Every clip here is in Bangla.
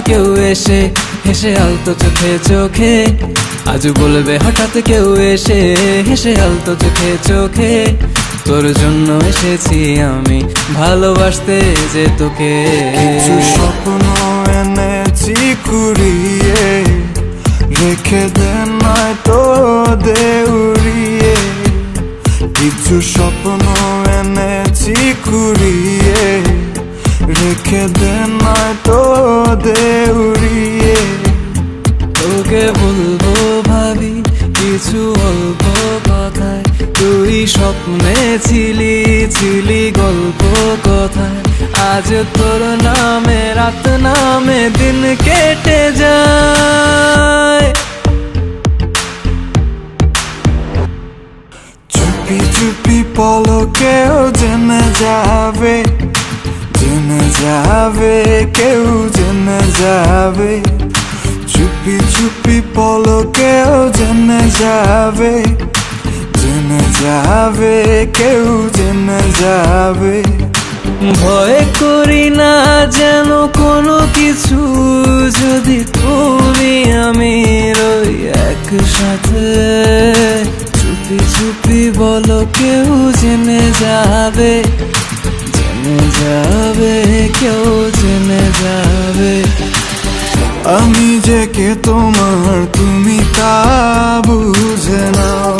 কেউ এসে হেসে আলতো চোখে চোখে, আজ বলবে হঠাৎ কেউ এসে হেসে আলতো চোখে চোখে, তোর জন্য এসেছি আমি ভালোবাসতে যে তোকে। কিছু স্বপ্ন এনেছি কুড়িয়ে, রেখে দে নয়তো দে উড়িয়ে। কিছু স্বপ্ন এনেছি কুড়িয়ে, রেখে দে নয়তো দে উড়িয়ে। তোকে বলবো ভাবি কিছু অল্প কথায়, তুই স্বপ্নে ছিলি ছিলি গল্প কথায়, আজ তোর নামে রাত নামে দিন কেটে যায়। চুপি চুপি পলকেও জেনে যাবে, জেনে যাবে কেউ জেনে যাবে। চুপি চুপি পলকেও জেনে যাবে, জেনে যাবে কেউ জেনে যাবে। ভয় করি না যেন কোনো কিছু, যদি তুমি আমি রই একসাথে। চুপি চুপি বলো কেউ জেনে যাবে, জেনে যাবে কেউ জেনে যাবে। আমি যে কে তোমার তুমি তা বুঝে নাও,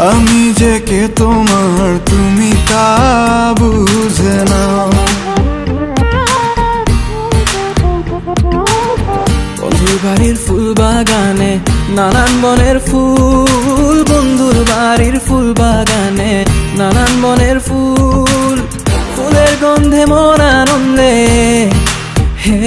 আমি যে কে তোমার তুমি তা বুঝে নাও। বন্ধুর বাড়ির ফুল বাগানে নানান বনের ফুল, বন্ধুর বাড়ির ফুল বাগানে নানান বনের ফুল, ফুলের গন্ধে মন আনন্দে, হে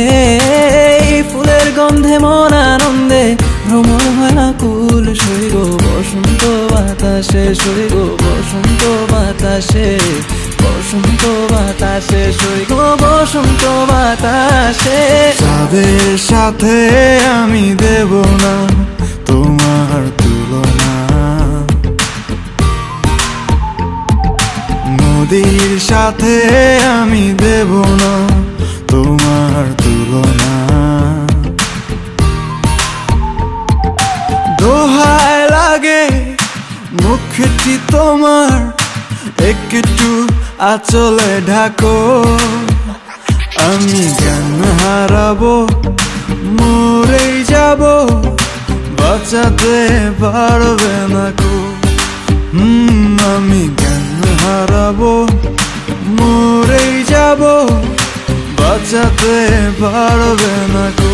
ফুলের গন্ধে মন আনন্দে ভ্রমণ হয় না কুল। সইব বসন্ত বাতাসে, সইব বসন্ত বাতাসে, বসন্ত বাতাসে, সইব বসন্ত বাতাসে। যাদের সাথে আমি দেব না তোমার তুলনা, নদীর সাথে আমি দেব না তোমার তুলনা। দোহায় লাগে মুখটি তোমার, একটু আঁচলে ঢাকো। আমি জ্ঞান হারাবো, মরেই যাব, বাঁচাতে পারবে না কো। আমি জ্ঞান হারাবো, মরেই যাব, বাঁচাতে পারবে না কো।